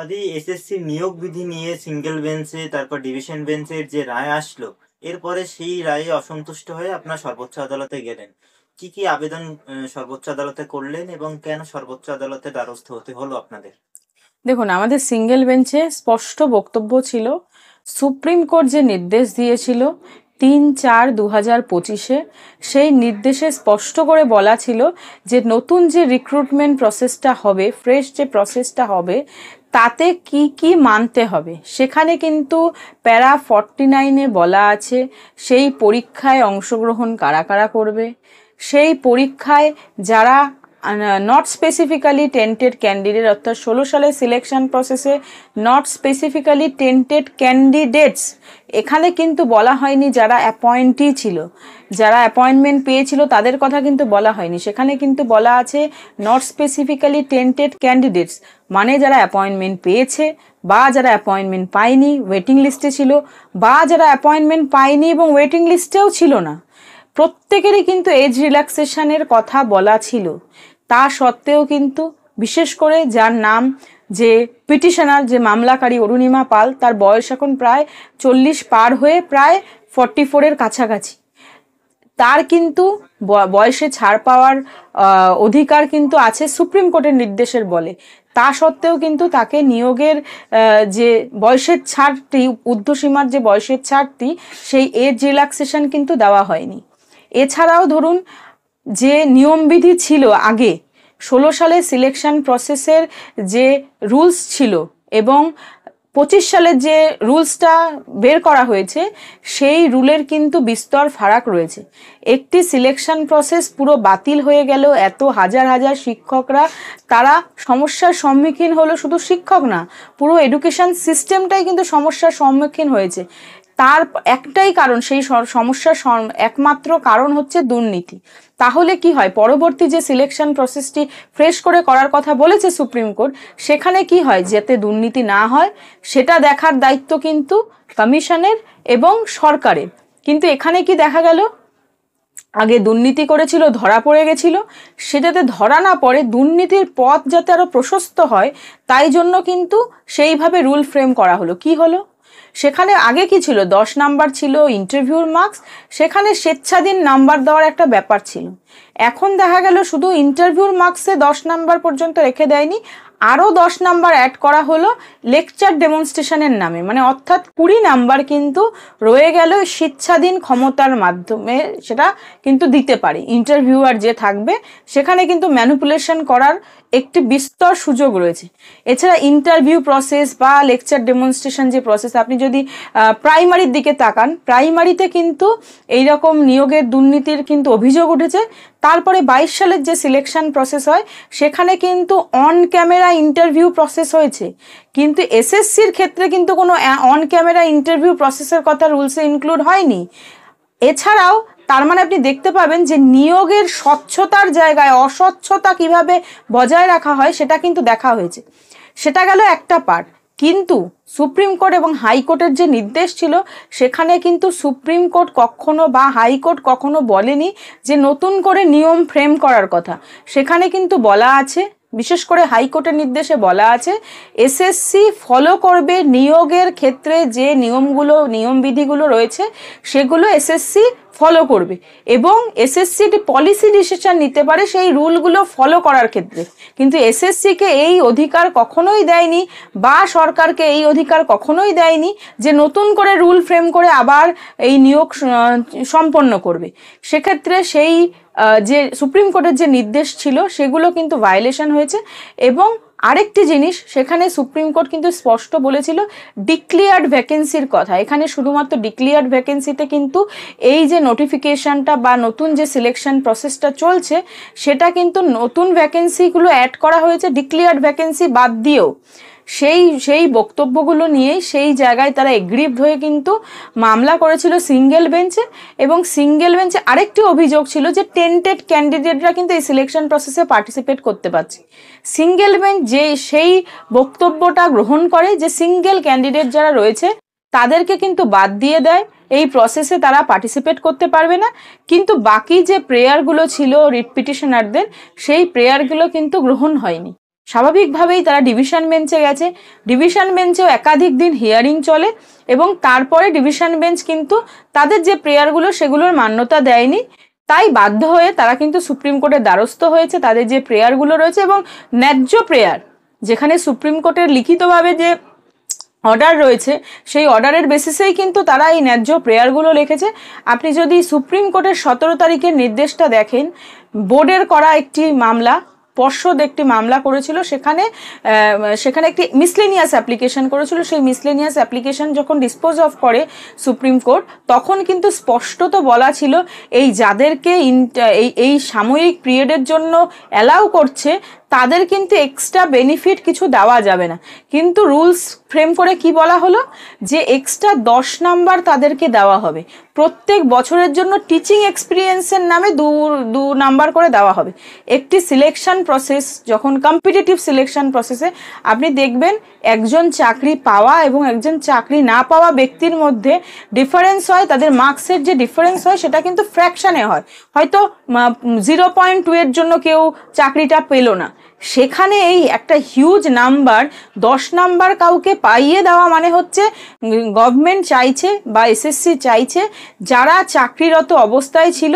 SSC নিয়োগ বিধি নিয়ে সিঙ্গেল বেঞ্চে তারপর ডিভিশন বেঞ্চের যে রায় আসলো, এরপরে সেই রায়ে অসন্তুষ্ট হয়ে আপনার সর্বোচ্চ আদালতে গেলেন। কি কি আবেদন সর্বোচ্চ আদালতে করলেন এবং কেন সর্বোচ্চ আদালতে দ্বারস্থ হতে হলো আপনাদের? দেখুন, আমাদের সিঙ্গেল বেঞ্চে স্পষ্ট বক্তব্য ছিল, সুপ্রিম কোর্ট যে নির্দেশ দিয়েছিল 3/4/2025 সেই নির্দেশে স্পষ্ট করে বলা ছিল যে নতুন যে রিক্রুটমেন্ট প্রসেসটা হবে, ফ্রেশ যে প্রসেসটা হবে, তাতে কি কি মানতে হবে। সেখানে কিন্তু প্যারা 49-এ বলা আছে সেই পরীক্ষায় অংশগ্রহণ কারা কারা করবে, সেই পরীক্ষায় যারা নট স্পেসিফিক্যালি টেন্টেড ক্যান্ডিডেট, অর্থাৎ 16 সালের সিলেকশন প্রসেসে নট স্পেসিফিক্যালি টেন্টেড ক্যান্ডিডেটস, এখানে কিন্তু বলা হয়নি যারা অ্যাপয়েন্টি ছিল, যারা অ্যাপয়েন্টমেন্ট পেয়েছিল তাদের কথা কিন্তু বলা হয়নি। সেখানে কিন্তু বলা আছে নট স্পেসিফিক্যালি টেন্টেড ক্যান্ডিডেটস, মানে যারা অ্যাপয়েন্টমেন্ট পেয়েছে বা যারা অ্যাপয়েন্টমেন্ট পায়নি, ওয়েটিং লিস্টে ছিল, বা যারা অ্যাপয়েন্টমেন্ট পায়নি এবং ওয়েটিং লিস্টেও ছিল না, প্রত্যেকেরই কিন্তু এজ রিল্যাক্সেশনের কথা বলা ছিল। তা সত্ত্বেও কিন্তু বিশেষ করে যার নাম, যে পিটিশনার, যে মামলাকারী অরুণিমা পাল, তার বয়স এখন প্রায় 40 পার হয়ে প্রায় 44-এর কাছাকাছি, তার কিন্তু বয়সে ছাড় পাওয়ার অধিকার কিন্তু আছে সুপ্রিম কোর্টের নির্দেশের বলে। তা সত্ত্বেও কিন্তু তাকে নিয়োগের যে বয়সের ছাড়টি, ঊর্ধ্বসীমার যে বয়সের ছাড়টি, সেই এজ রিল্যাক্সেশন কিন্তু দেওয়া হয়নি। এছাড়াও ধরুন, যে নিয়মবিধি ছিল আগে 16 সালের সিলেকশন প্রসেসের যে রুলস ছিল এবং 25 সালের যে রুলসটা বের করা হয়েছে, সেই রুলের কিন্তু বিস্তর ফারাক রয়েছে। একটি সিলেকশন প্রসেস পুরো বাতিল হয়ে গেল, এত হাজার হাজার শিক্ষকরা তারা সমস্যার সম্মুখীন হলো। শুধু শিক্ষক না, পুরো এডুকেশন সিস্টেমটাই কিন্তু সমস্যার সম্মুখীন হয়েছে। তার একটাই কারণ, সেই সমস্যার একমাত্র কারণ হচ্ছে দুর্নীতি। তাহলে কি হয়, পরবর্তী যে সিলেকশন প্রসেসটি ফ্রেশ করে করার কথা বলেছে সুপ্রিম কোর্ট, সেখানে কি হয়, যাতে দুর্নীতি না হয় সেটা দেখার দায়িত্ব কিন্তু কমিশনের এবং সরকারের। কিন্তু এখানে কি দেখা গেল, আগে দুর্নীতি করেছিল, ধরা পড়ে গেছিল, সে যাতে ধরা না পড়ে, দুর্নীতির পথ যাতে আরো প্রশস্ত হয়, তাই জন্য কিন্তু সেইভাবে রুল ফ্রেম করা হলো। কি হলো, সেখানে আগে কি ছিল, 10 নাম্বার ছিল ইন্টারভিউর মার্কস, সেখানে স্বেচ্ছাধীন নাম্বার দেওয়ার একটা ব্যাপার ছিল। এখন দেখা গেল শুধু ইন্টারভিউর মার্কসে 10 নাম্বার পর্যন্ত রেখে দেয়নি, আরও 10 নাম্বার অ্যাড করা হলো লেকচার ডেমনস্ট্রেশনের নামে, মানে অর্থাৎ 20 নাম্বার কিন্তু রয়ে গেল স্বেচ্ছাধীন ক্ষমতার মাধ্যমে, সেটা কিন্তু দিতে পারে ইন্টারভিউয়ার যে থাকবে, সেখানে কিন্তু ম্যানিপুলেশন করার একটি বিস্তর সুযোগ রয়েছে। এছাড়া ইন্টারভিউ প্রসেস বা লেকচার ডেমনস্ট্রেশন যে প্রসেস, আপনি যদি প্রাইমারির দিকে তাকান, প্রাইমারিতে কিন্তু এইরকম নিয়োগের দুর্নীতির কিন্তু অভিযোগ উঠেছে। তারপরে 22 সালের যে সিলেকশন প্রসেস হয়, সেখানে কিন্তু অন ক্যামেরা ইন্টারভিউ প্রসেস হয়েছে, কিন্তু এসএসসির ক্ষেত্রে কিন্তু কোনো অন ক্যামেরা ইন্টারভিউ প্রসেসের কথা রুলসে ইনক্লুড হয়নি। এছাড়াও তার মানে আপনি দেখতে পাবেন যে নিয়োগের স্বচ্ছতার জায়গায় অস্বচ্ছতা কিভাবে বজায় রাখা হয় সেটা কিন্তু দেখা হয়েছে। সেটা গেল একটা পার্ট। কিন্তু সুপ্রিম কোর্ট এবং হাইকোর্টের যে নির্দেশ ছিল, সেখানে কিন্তু সুপ্রিম কোর্ট কখনো বা হাইকোর্ট কখনো বলেনি যে নতুন করে নিয়ম ফ্রেম করার কথা। সেখানে কিন্তু বলা আছে, বিশেষ করে হাইকোর্টের নির্দেশে বলা আছে, এসএসসি ফলো করবে নিয়োগের ক্ষেত্রে যে নিয়মবিধিগুলো রয়েছে, সেগুলো এসএসসি ফলো করবে এবং এসএসসি পলিসি ডিসিশন নিতে পারে সেই রুলগুলো ফলো করার ক্ষেত্রে। কিন্তু এসএসসিকে এই অধিকার কখনোই দেয়নি, বা সরকারকে এই অধিকার কখনোই দেয়নি যে নতুন করে রুল ফ্রেম করে আবার এই নিয়োগ সম্পন্ন করবে। সেক্ষেত্রে সেই যে সুপ্রিম কোর্টের যে নির্দেশ ছিল, সেগুলো কিন্তু ভায়োলেশন হয়েছে। এবং আরেকটি জিনিস, সেখানে সুপ্রিম কোর্ট কিন্তু স্পষ্ট বলেছিল ডিক্লেয়ার্ড ভ্যাকেন্সির কথা। এখানে শুধুমাত্র ডিক্লেয়ার্ড ভ্যাকেন্সিতে কিন্তু এই যে নোটিফিকেশনটা বা নতুন যে সিলেকশন প্রসেসটা চলছে, সেটা কিন্তু নতুন ভ্যাকেন্সিগুলো অ্যাড করা হয়েছে, ডিক্লেয়ার্ড ভ্যাকেন্সি বাদ দিয়েও। সেই বক্তব্যগুলো নিয়েই সেই জায়গায় তারা এগ্রিভড হয়ে কিন্তু মামলা করেছিল সিঙ্গেল বেঞ্চে। এবং সিঙ্গেল বেঞ্চে আরেকটি অভিযোগ ছিল যে টেন্টেড ক্যান্ডিডেটরা কিন্তু এই সিলেকশন প্রসেসে পার্টিসিপেট করতে পারছে। সিঙ্গেল বেঞ্চ যে সেই বক্তব্যটা গ্রহণ করে যে সিঙ্গেল ক্যান্ডিডেট যারা রয়েছে তাদেরকে কিন্তু বাদ দিয়ে দেয়, এই প্রসেসে তারা পার্টিসিপেট করতে পারবে না। কিন্তু বাকি যে প্রেয়ারগুলো ছিল রিট পিটিশনারদের, সেই প্রেয়ারগুলো কিন্তু গ্রহণ হয়নি। স্বাভাবিকভাবেই তারা ডিভিশন বেঞ্চে গেছে, ডিভিশন বেঞ্চেও একাধিক দিন হিয়ারিং চলে এবং তারপরে ডিভিশন বেঞ্চ কিন্তু তাদের যে প্রেয়ারগুলো সেগুলোর মান্যতা দেয়নি, তাই বাধ্য হয়ে তারা কিন্তু সুপ্রিম কোর্টের দ্বারস্থ হয়েছে। তাদের যে প্রেয়ারগুলো রয়েছে এবং ন্যায্য প্রেয়ার, যেখানে সুপ্রিম কোর্টের লিখিতভাবে যে অর্ডার রয়েছে সেই অর্ডারের বেসিসেই কিন্তু তারা এই ন্যায্য প্রেয়ারগুলো লিখেছে। আপনি যদি সুপ্রিম কোর্টের 17 তারিখের নির্দেশটা দেখেন, বোর্ডের করা একটি মামলা, পর্ষদ একটি মামলা করেছিল, সেখানে একটি মিসলেনিয়াস অ্যাপ্লিকেশন করেছিল। সেই মিসলেনিয়াস অ্যাপ্লিকেশন যখন ডিসপোজ অফ করে সুপ্রিম কোর্ট, তখন কিন্তু স্পষ্টত বলা ছিল এই যাদেরকে এই সাময়িক পিরিয়ডের জন্য অ্যালাউ করছে তাদের কিন্তু এক্সট্রা বেনিফিট কিছু দেওয়া যাবে না। কিন্তু রুলস ফ্রেম করে কি বলা হলো যে এক্সট্রা 10 নাম্বার তাদেরকে দেওয়া হবে, প্রত্যেক বছরের জন্য টিচিং এক্সপিরিয়েন্সের নামে 2 নাম্বার করে দেওয়া হবে। একটি সিলেকশন প্রসেস, যখন কম্পিটিটিভ সিলেকশন প্রসেসে আপনি দেখবেন একজন চাকরি পাওয়া এবং একজন চাকরি না পাওয়া ব্যক্তির মধ্যে ডিফারেন্স হয়, তাদের মার্কসের যে ডিফারেন্স হয় সেটা কিন্তু ফ্র্যাকশনে হয়। হয়তো 0.2 এর জন্য কেউ চাকরিটা পেল না, সেখানে এই একটা হিউজ নাম্বার 10 নাম্বার কাউকে পাইয়ে দেওয়া মানে হচ্ছে গভর্নমেন্ট চাইছে বা এসএসসি চাইছে যারা চাকরিরত অবস্থায় ছিল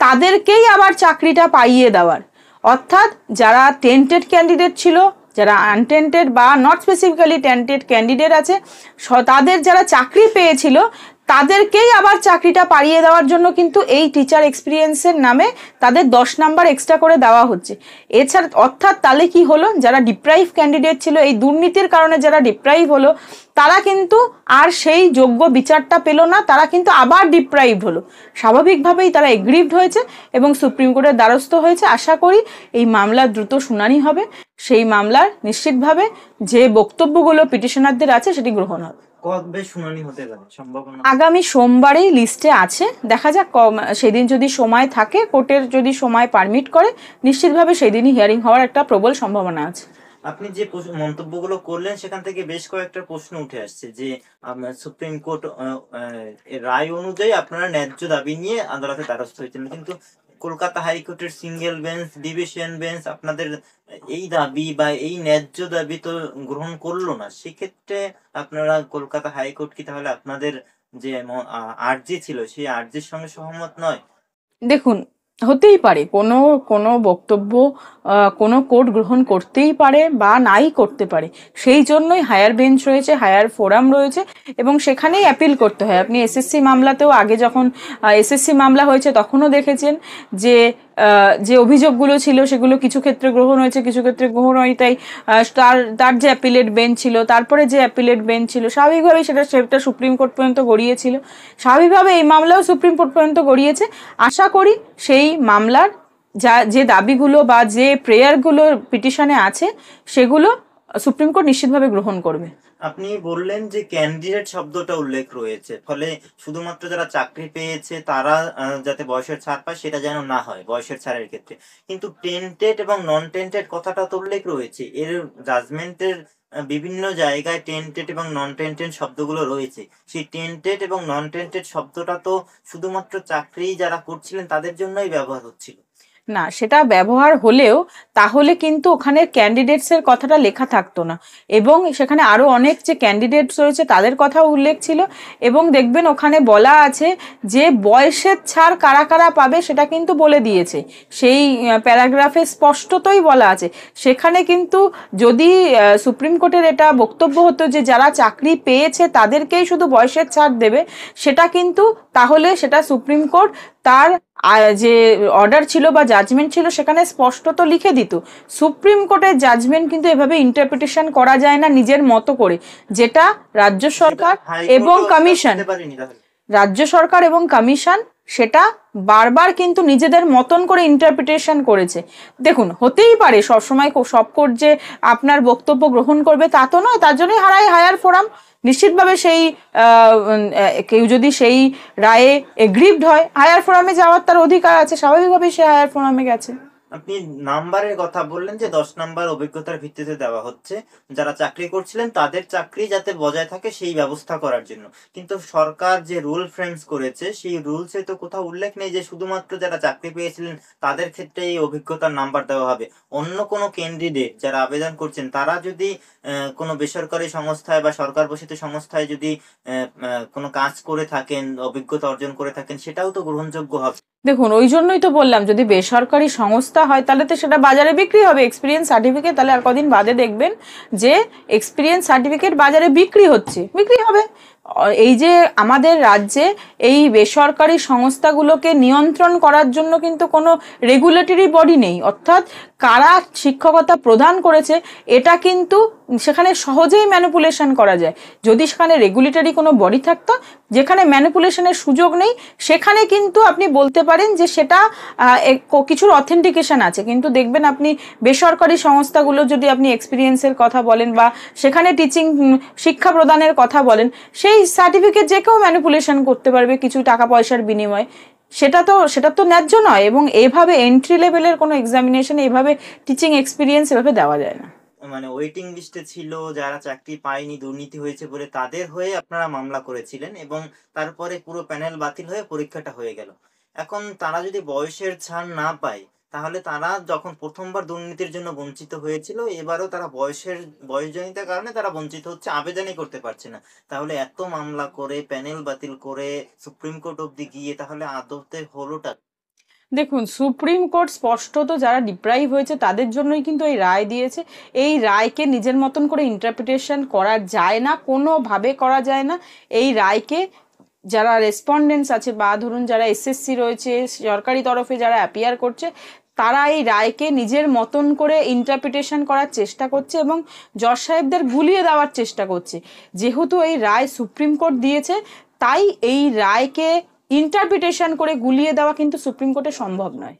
তাদেরকেই আবার চাকরিটা পাইয়ে দেওয়ার। অর্থাৎ যারা টেন্টেড ক্যান্ডিডেট ছিল, যারা আনটেন্টেড বা নট স্পেসিফিক্যালি টেন্টেড ক্যান্ডিডেট আছে, তাদের যারা চাকরি পেয়েছিল তাদেরকেই আবার চাকরিটা পাইয়ে দেওয়ার জন্য কিন্তু এই টিচার এক্সপিরিয়েন্সের নামে তাদের 10 নাম্বার এক্সট্রা করে দেওয়া হচ্ছে। এছাড়া অর্থাৎ তাহলে কি হলো, যারা ডিপ্রাইভ ক্যান্ডিডেট ছিল, এই দুর্নীতির কারণে যারা ডিপ্রাইভ হলো, তারা কিন্তু আর সেই যোগ্য বিচারটা পেল না, তারা কিন্তু আবার ডিপ্রাইভড হলো। স্বাভাবিকভাবেই তারা এগ্রিভড হয়েছে এবং সুপ্রিম কোর্টের দ্বারস্থ হয়েছে। আশা করি এই মামলার দ্রুত শুনানি হবে, সেই মামলার নিশ্চিতভাবে যে বক্তব্যগুলো পিটিশনারদের আছে সেটি গ্রহণ হবে। কবে শুনানি হতে পারে সম্ভাবনা? আগামী সোমবারেই লিস্টে আছে, দেখা যাক সেদিন যদি সময় থাকে, কোর্টের যদি সময় পারমিট করে, নিশ্চিতভাবে সেদিনই হিয়ারিং হওয়ার একটা প্রবল সম্ভাবনা আছে। আপনি যে মন্তব্যগুলো করলেন সেখান থেকে বেশ কয়েকটা প্রশ্ন উঠে আসছে যে সুপ্রিম কোর্ট রায় অনুযায়ী আপনারা ন্যায্য দাবি নিয়ে আদালতে দ্বারস্থ হয়েছিলেন, কিন্তু কলকাতা হাইকোর্টের সিঙ্গেল বেঞ্চ, ডিভিশন বেঞ্চ আপনাদের এই দাবি বা এই ন্যায্য দাবি তো গ্রহণ করলো না। সেক্ষেত্রে আপনারা কলকাতা হাইকোর্ট কি তাহলে আপনাদের যে আর্জি ছিল সেই আর্জির সঙ্গে সহমত নয়? দেখুন, হতেই পারে কোনো বক্তব্য কোনো কোর্ট গ্রহণ করতেই পারে বা নাই করতে পারে, সেই জন্যই হায়ার বেঞ্চ রয়েছে, হায়ার ফোরাম রয়েছে এবং সেখানেই অ্যাপিল করতে হয়। আপনি এসএসসি মামলাতেও আগে যখন এসএসসি মামলা হয়েছে তখনও দেখেছেন যে অভিযোগগুলো ছিল সেগুলো কিছু ক্ষেত্রে গ্রহণ হয়েছে, কিছু ক্ষেত্রে গ্রহণ হয়। তাই তার যে অ্যাপিলেট বেঞ্চ ছিল, তারপরে যে অ্যাপিলেট বেঞ্চ ছিল, স্বাভাবিকভাবেই সেটা সুপ্রিম কোর্ট পর্যন্ত গড়িয়েছিল। স্বাভাবিকভাবে এই মামলাও সুপ্রিম কোর্ট পর্যন্ত গড়িয়েছে। আশা করি সেই মামলার যে দাবিগুলো বা যে প্রেয়ারগুলো পিটিশনে আছে সেগুলো সুপ্রিম কোর্ট নিশ্চিতভাবে গ্রহণ করবে। আপনি বললেন যে ক্যান্ডিডেট শব্দটা উল্লেখ রয়েছে, ফলে শুধুমাত্র যারা চাকরি পেয়েছে তারা যাতে বয়সের ছাড় পায় সেটা যেন না হয় বয়সের ছাড়ের ক্ষেত্রে, কিন্তু টেন্টেড এবং নন টেন্টেড কথাটা তো উল্লেখ রয়েছে। এর জাজমেন্টের বিভিন্ন জায়গায় টেন্টেড এবং নন টেন্টেড শব্দগুলো রয়েছে। সেই টেন্টেড এবং নন টেন্টেড শব্দটা তো শুধুমাত্র চাকরি যারা করছিলেন তাদের জন্যই ব্যবহার হচ্ছিল না, সেটা ব্যবহার হলেও তাহলে কিন্তু ওখানে ক্যান্ডিডেটসের কথাটা লেখা থাকতো না এবং সেখানে আরো অনেক যে ক্যান্ডিডেটস রয়েছে তাদের কথা উল্লেখ ছিল এবং দেখবেন ওখানে বলা আছে যে বয়সের ছাড় কারা কারা পাবে সেটা কিন্তু বলে দিয়েছে, সেই প্যারাগ্রাফে স্পষ্টতই বলা আছে। সেখানে কিন্তু যদি সুপ্রিম কোর্টের এটা বক্তব্য হতো যে যারা চাকরি পেয়েছে তাদেরকেই শুধু বয়সের ছাড় দেবে, সেটা কিন্তু তাহলে সেটা সুপ্রিম কোর্ট তার যে অর্ডার ছিল বা জাজমেন্ট ছিল সেখানে স্পষ্টত লিখে দিত। সুপ্রিম কোর্টের জাজমেন্ট কিন্তু এভাবে ইন্টারপ্রিটেশন করা যায় না নিজের মতো করে, যেটা রাজ্য সরকার এবং কমিশন সেটা বারবার কিন্তু নিজেদের মতন করে ইন্টারপ্রিটেশন করেছে। দেখুন, হতেই পারে সবসময় সব কোর্ট যে আপনার বক্তব্য গ্রহণ করবে তা তো নয়, তার জন্যই হায়ার ফোরাম। নিশ্চিতভাবে সেই কেউ যদি সেই রায়ে এগ্রিভড হয় হায়ার ফোরামে যাওয়ার তার অধিকার আছে, স্বাভাবিকভাবেই সে হায়ার ফোরামে গেছে। আপনি নাম্বারের কথা বললেন যে 10 নাম্বার অভিজ্ঞতার ভিত্তিতে দেওয়া হচ্ছে, যারা চাকরি করছিলেন তাদের চাকরি যাতে বজায় থাকে সেই ব্যবস্থা করার জন্য। কিন্তু সরকার যে রুল ফ্রেমস করেছে সেই রুলসে তো কোথাও উল্লেখ নেই যে শুধুমাত্র যারা চাকরি পেয়েছিলেন তাদের ক্ষেত্রে এই অভিজ্ঞতার নাম্বার দেওয়া হবে। অন্য কোনো ক্যান্ডিডেট যারা আবেদন করছেন তারা যদি কোনো বেসরকারি সংস্থায় বা সরকার পোষিত সংস্থায় যদি কোনো কাজ করে থাকেন, অভিজ্ঞতা অর্জন করে থাকেন, সেটাও তো গ্রহণযোগ্য হবে। দেখুন, ওই জন্যই তো বললাম, যদি বেসরকারি সংস্থা হয় তাহলে তো সেটা বাজারে বিক্রি হবে এক্সপিরিয়েন্স সার্টিফিকেট। তাহলে আর কদিন বাদে দেখবেন যে এক্সপিরিয়েন্স সার্টিফিকেট বাজারে বিক্রি হচ্ছে, বিক্রি হবে। এই যে আমাদের রাজ্যে এই বেসরকারি সংস্থাগুলোকে নিয়ন্ত্রণ করার জন্য কিন্তু কোনো রেগুলেটরি বডি নেই, অর্থাৎ কারা শিক্ষকতা প্রদান করেছে এটা কিন্তু সেখানে সহজেই ম্যানিপুলেশন করা যায়। যদি সেখানে রেগুলেটরি কোনো বডি থাকতো যেখানে ম্যানিপুলেশনের সুযোগ নেই, সেখানে কিন্তু আপনি বলতে পারেন যে সেটা কিছুর অথেন্টিকেশন আছে। কিন্তু দেখবেন আপনি বেসরকারি সংস্থাগুলো যদি আপনি এক্সপিরিয়েন্সের কথা বলেন বা সেখানে টিচিং শিক্ষা প্রদানের কথা বলেন, সেই সার্টিফিকেট যে কেউ ম্যানিপুলেশন করতে পারবে কিছু টাকা পয়সার বিনিময়ে। সেটা তো ন্যায্য নয়। এবং এভাবে এন্ট্রি লেভেলের কোনো এক্সামিনেশন এভাবে টিচিং এক্সপিরিয়েন্স এভাবে দেওয়া যায় না। মানে ওয়েটিং লিস্টে ছিল যারা চাকরি পায়নি, দুর্নীতি হয়েছে বলে, তাদের হয়ে আপনারা মামলা করেছিলেন এবং তারপরে পুরো প্যানেল বাতিল হয়ে পরীক্ষাটা হয়ে গেল। এখন তারা যদি বয়সের ছাড় না পায়, তাহলে তারা যখন প্রথমবার দুর্নীতির জন্য বঞ্চিত হয়েছিল, এবারও তারা বয়সজনিতার কারণে তারা বঞ্চিত হচ্ছে, আবেদনই করতে পারছে না। তাহলে এত মামলা করে প্যানেল বাতিল করে সুপ্রিম কোর্ট অব্দি গিয়ে তাহলে আদতে হলোটা? দেখুন, সুপ্রিম কোর্ট স্পষ্টত যারা ডিপ্রাইভ হয়েছে তাদের জন্যই কিন্তু এই রায় দিয়েছে। এই রায়কে নিজের মতন করে ইন্টারপ্রিটেশন করা যায় না, কোনোভাবে করা যায় না। এই রায়কে যারা রেসপন্ডেন্টস আছে বা ধরুন যারা এসএসসি রয়েছে, সরকারি তরফে যারা অ্যাপিয়ার করছে, তারা এই রায়কে নিজের মতন করে ইন্টারপ্রিটেশন করার চেষ্টা করছে এবং জজ সাহেবদের গুলিয়ে দেওয়ার চেষ্টা করছে। যেহেতু এই রায় সুপ্রিম কোর্ট দিয়েছে, তাই এই রায়কে ইন্টারপ্রিটেশন করে গুলিয়ে দেওয়া কিন্তু সুপ্রিম কোর্টে সম্ভব নয়।